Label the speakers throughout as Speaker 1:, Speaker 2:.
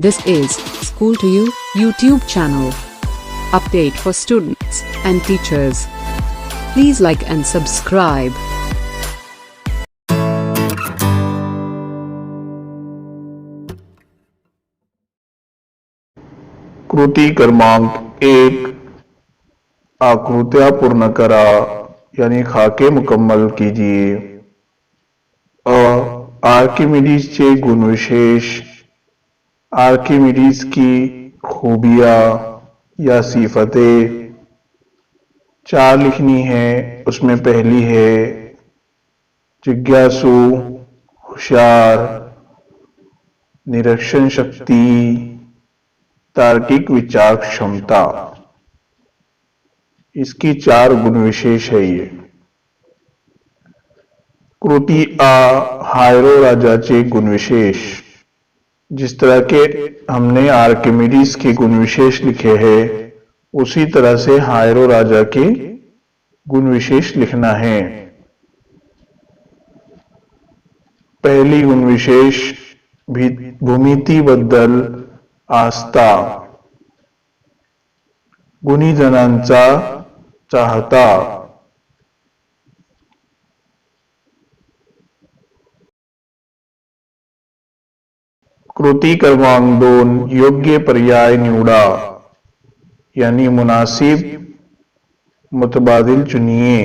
Speaker 1: This is School to You YouTube channel. Update for students and teachers. Please like and subscribe.
Speaker 2: कृती क्रमांक 1 आकृतियां पूर्ण करा यानी खाके मुकम्मल कीजिए। आर्किमिडीज के गुण विशेष, आर्किमिडीज की खूबियां या सिफतें 4 लिखनी है। उसमें पहली है जिज्ञासु, होशियार, निरीक्षण शक्ति, तार्किक विचार क्षमता। इसकी 4 गुण विशेष है। ये कृती हायरो राजाचे गुण विशेष, जिस तरह के हमने आर्किमिडीज के गुण विशेष लिखे हैं उसी तरह से हायरो राजा के गुण विशेष लिखना है। पहली गुण विशेष भूमितीबद्दल आस्था, गुणीजनांचा चाहता। कृती क्रमांक 2 योग्य पर्याय निवडा यानी मुनासिब मुतबादिल चुनिए।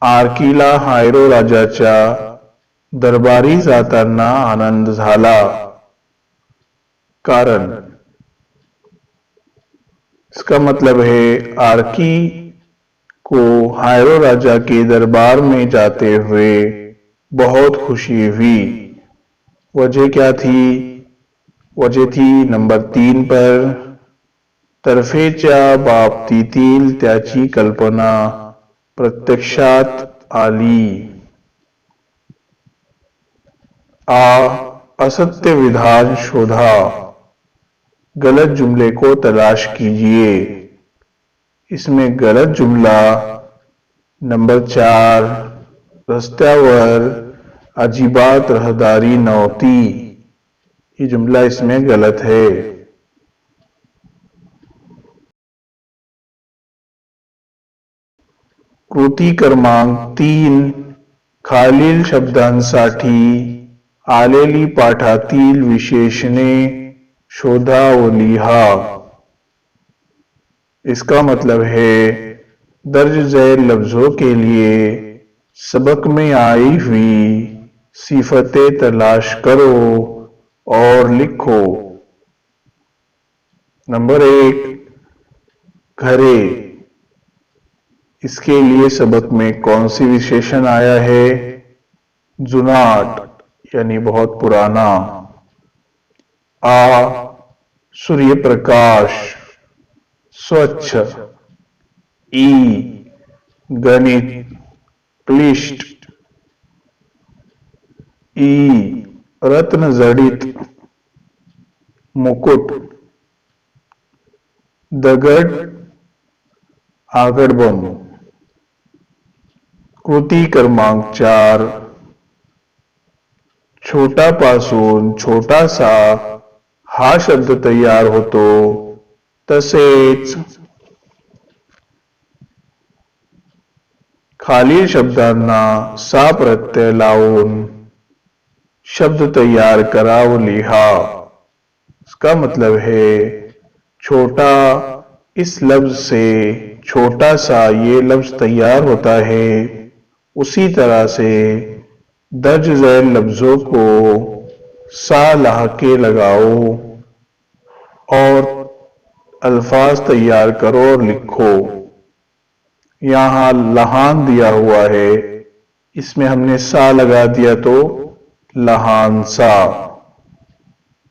Speaker 2: आर्कीला हायरो राजाच्या दरबारी जाताना आनंद झाला। कारण, इसका मतलब है आर्की को हायरो राजा के दरबार में जाते हुए बहुत खुशी हुई। वजह क्या थी? वजह थी नंबर 3 पर, तर्फेच्या बाबतीतील त्याची कल्पना प्रत्यक्षात आली। असत्य विधान शोधा, गलत जुमले को तलाश कीजिए। इसमें गलत जुमला नंबर 4, रस्त्यावर अजिबात रहदारी नव्हती, ये जुमला इसमें गलत है। कृती क्रमांक 3 खालील शब्दांसाठी आलेली पाठातील विशेषणे शोधा व लिहा। इसका मतलब है दर्ज झैल लफ्जों के लिए सबक में आई हुई सिफतें तलाश करो और लिखो। नंबर 1 घरे, इसके लिए सबक में कौन सी विशेषण आया है? जुनाट यानी बहुत पुराना। सूर्य प्रकाश, स्वच्छ। गणित, क्लिष्ट। रत्न जड़ित, मुकुट। दगड, आगडबम। कृती क्रमांक 4 छोटा पासून छोटासा हा शब्द तयार होतो, तसेच खालील शब्दांना सा प्रत्यय लावून शब्द तैयार करा व लिहा। इसका मतलब है छोटा, इस लफ्ज से छोटा सा ये लफ्ज तैयार होता है। उसी तरह से दर्ज झैल लफ्जों को सा लहके लगाओ और अल्फाज तैयार करो और लिखो। यहां लहान दिया हुआ है, इसमें हमने सा लगा दिया तो लहान सा।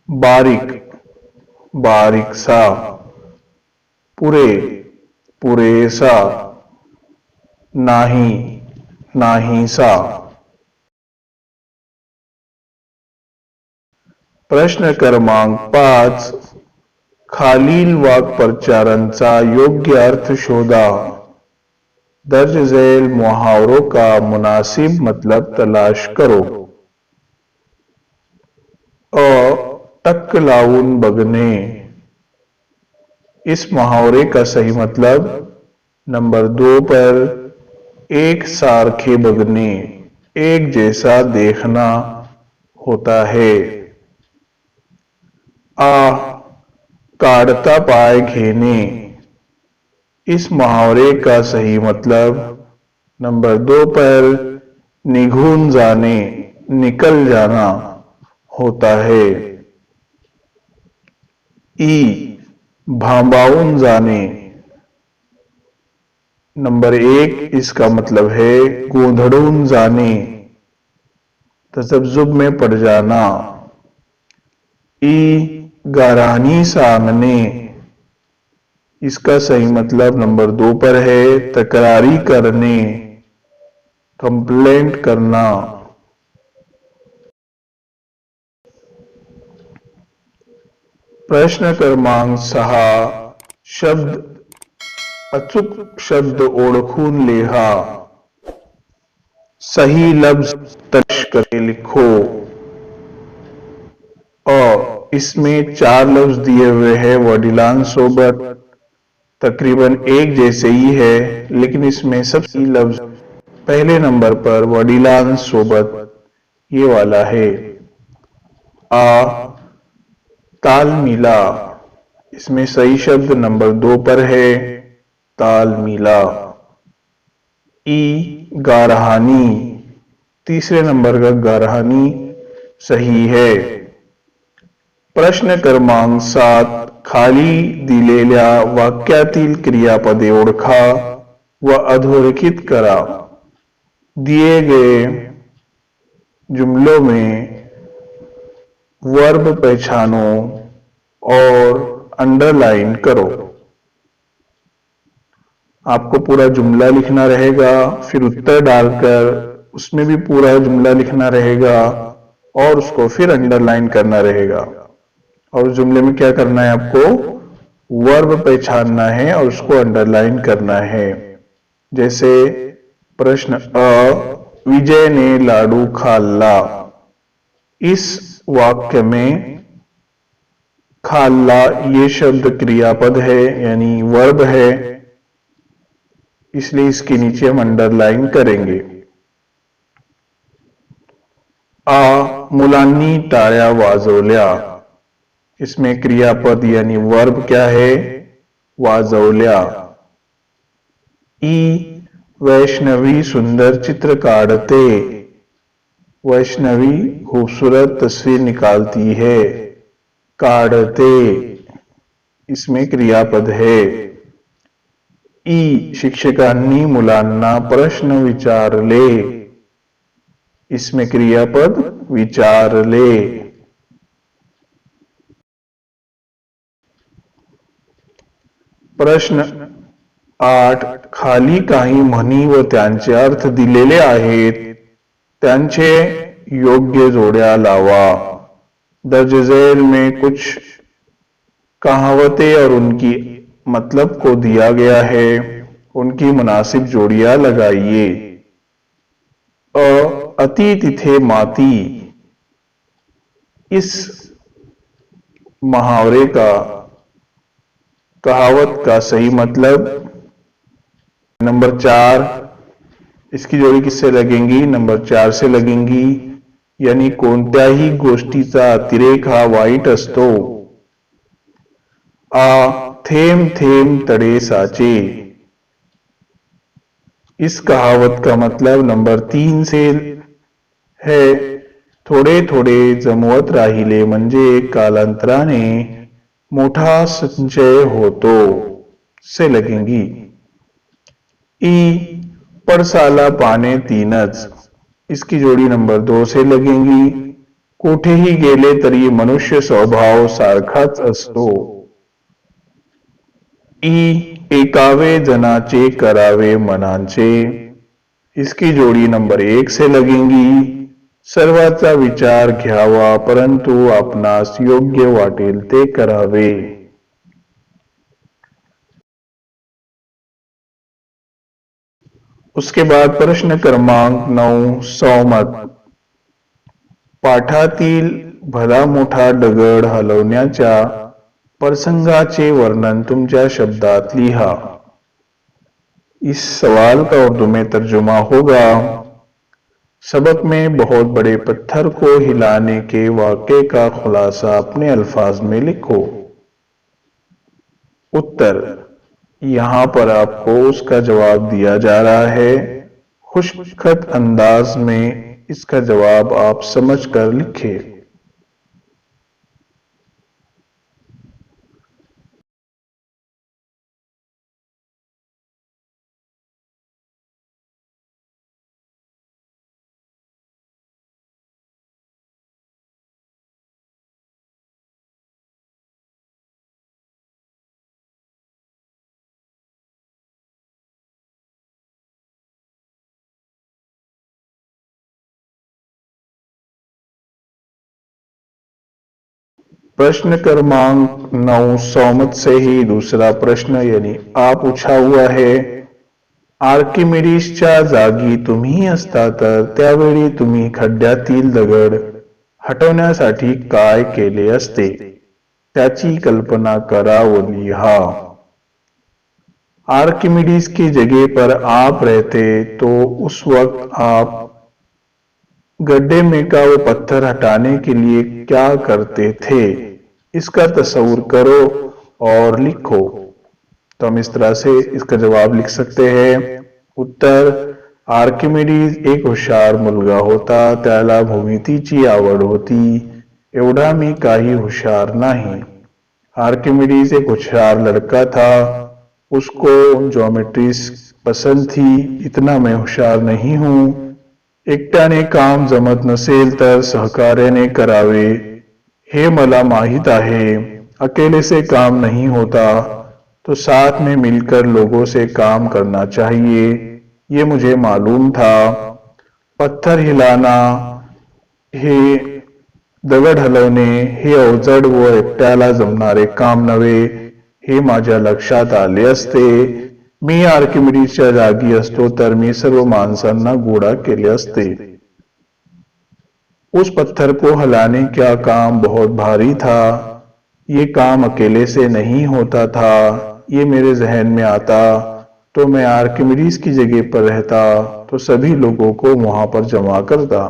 Speaker 2: बारिक, बारिक सा। पूरे, पूरे सा। नाही, नाही सा। प्रश्न क्रमांक 5 खालील वाक्प्रचारांचा योग्य अर्थ शोधा। दर्ज झैल मुहावरों का मुनासिब मतलब तलाश करो। टक लावून बघणे। इस मुहावरे का सही मतलब नंबर 2 पर एक सारखे बघणे, एक जैसा देखना होता है। काढता पाय घेणे। इस मुहावरे का सही मतलब नंबर 2 पर निघून जाने, निकल जाना होता है। भांबाऊन जाने। नंबर 1 इसका मतलब है गोंधड़ून जाने, तसब्जुब में पड़ जाना। गारानी सांगने। इसका सही मतलब नंबर 2 पर है तकरारी करने, कंप्लेंट करना। प्रश्न क्रमांक 6 शब्द अचूक शब्द ओळखून लिहा। सही लफ्ज तलाश करके लिखो। और इसमें 4 लफ्ज दिए हुए हैं वडिलांसोबत, तकरीबन एक जैसे ही है, लेकिन इसमें सबसे लफ्ज पहले नंबर पर वडिलांसोबत ये वाला है। ताल मिला। इसमें सही शब्द नंबर 2 पर है ताल मिला। गारहानी। तीसरे नंबर का गारहानी सही है। प्रश्न क्रमांक 7 खाली दिलेल्या वाक्यातील क्रियापदे ओळखा व अधोरेखित करा। दिए गए जुमलों में वर्ब पहचानो और अंडरलाइन करो। आपको पूरा जुमला लिखना रहेगा, फिर उत्तर डालकर उसमें भी पूरा जुमला लिखना रहेगा और उसको फिर अंडरलाइन करना रहेगा। और जुमले में क्या करना है, आपको वर्ब पहचानना है और उसको अंडरलाइन करना है। जैसे प्रश्न विजय ने लाडू खाल्ला। इस वाक्य में खाल्ला ये शब्द क्रियापद है यानी वर्ब है, इसलिए इसके नीचे हम अंडरलाइन करेंगे। मुलांनी टाळ्या वाजवल्या। इसमें क्रियापद यानी वर्ब क्या है, वाजवल्या। वैष्णवी सुंदर चित्र काढ़ते। वैष्णवी खूबसूरत तस्वीर निकालती है। काढ़ते इसमें क्रियापद है। शिक्षकांनी मुलांना प्रश्न विचारले। इसमें क्रियापद विचारले। प्रश्न 8 खाली काही म्हणी व त्यांचे अर्थ दिलेले आहेत, त्यांचे योग्य जोड्या लावा। दर्ज झैल में कुछ कहावतें और उनकी मतलब को दिया गया है, उनकी मुनासिब जोड़ियां लगाइए। अति तिथे माती। इस मुहावरे का कहावत का सही मतलब नंबर 4। इसकी जोड़ी किससे लगेंगी, नंबर 4 से लगेंगी। यानी कोणत्याही गोष्टीचा अतिरेक हा वाईट असतो। थेंब थेंब तडे साचे। इस कहावत का मतलब नंबर 3 से है। थोडे थोडे जमवत राहिले म्हणजे कालांतराने मोठा संचय होतो से लगेंगी। पडसाला पाने तीनच। इसकी जोड़ी नंबर 2 से लगेंगी। कुठेही गेले तरी मनुष्य स्वभाव सारखाच असतो। एकावे जनाचे करावे मनांचे। इसकी जोड़ी नंबर 1 से लगेंगी। सर्वाचा विचार घ्यावा परंतु आपणास योग्य वाटेल ते करावे। उसके बाद प्रश्न क्रमांक 9 सहमत। पाठातील भला मोठा दगड हलवण्याच्या प्रसंगाचे वर्णन तुमच्या शब्दात लिहा। इस सवाल का उर्दू में तर्जुमा होगा, सबक में बहुत बड़े पत्थर को हिलाने के वाक़े का खुलासा अपने अल्फाज में लिखो। उत्तर, यहाँ पर आपको उसका जवाब दिया जा रहा है। खुशखत अंदाज में इसका जवाब आप समझकर लिखें। प्रश्न क्रमांक 9 सौमत से ही दूसरा प्रश्न यानी आ पूछा हुआ है। आर्किमिडीसच्या जागी तुम्ही असता तर त्यावेळी तुम्ही खड्ड्यातील दगड हटवण्यासाठी काय केले असते, त्याची कल्पना करा व लिहा। आर्किमिडीस की जगह पर आप रहते तो उस वक्त आप गड्ढे में का वो पत्थर हटाने के लिए क्या करते थे, इसका तस्वुर करो और लिखो। तो हम इस तरह से इसका जवाब लिख सकते हैं। उत्तर, आर्किमिडीज एक हुशार मुलगा होता, त्याला भूमितीची आवड होती, एवढा मी काही हुशार नाही। आर्किमिडीज एक होशियार लड़का था, उसको ज्योमेट्री पसंद थी, इतना मैं होशियार नहीं हूं। एकट्याने काम जमत नसेल तर सहकार्याने करावे, हे मला माहित आहे। अकेले से काम नहीं होता, तो साथ में मिलकर लोगों से काम करना चाहिए, ये मुझे मालूम था। पत्थर हिलाना हे दगड हलवणे हे अवजड व एकट्याला जमणारे काम नव्हे, हे माझ्या लक्षात आले असते। मी आर्किमिडीसच्या जागी असतो तर मी सर्व माणसांना गोळा केले असते। उस पत्थर को हिलाने का काम बहुत भारी था, ये काम अकेले से नहीं होता था, ये मेरे जहन में आता तो मैं आर्किमिडीस की जगह पर रहता तो सभी लोगों को वहां पर जमा करता।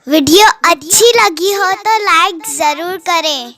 Speaker 3: वीडियो अच्छी लगी हो तो लाइक जरूर करें।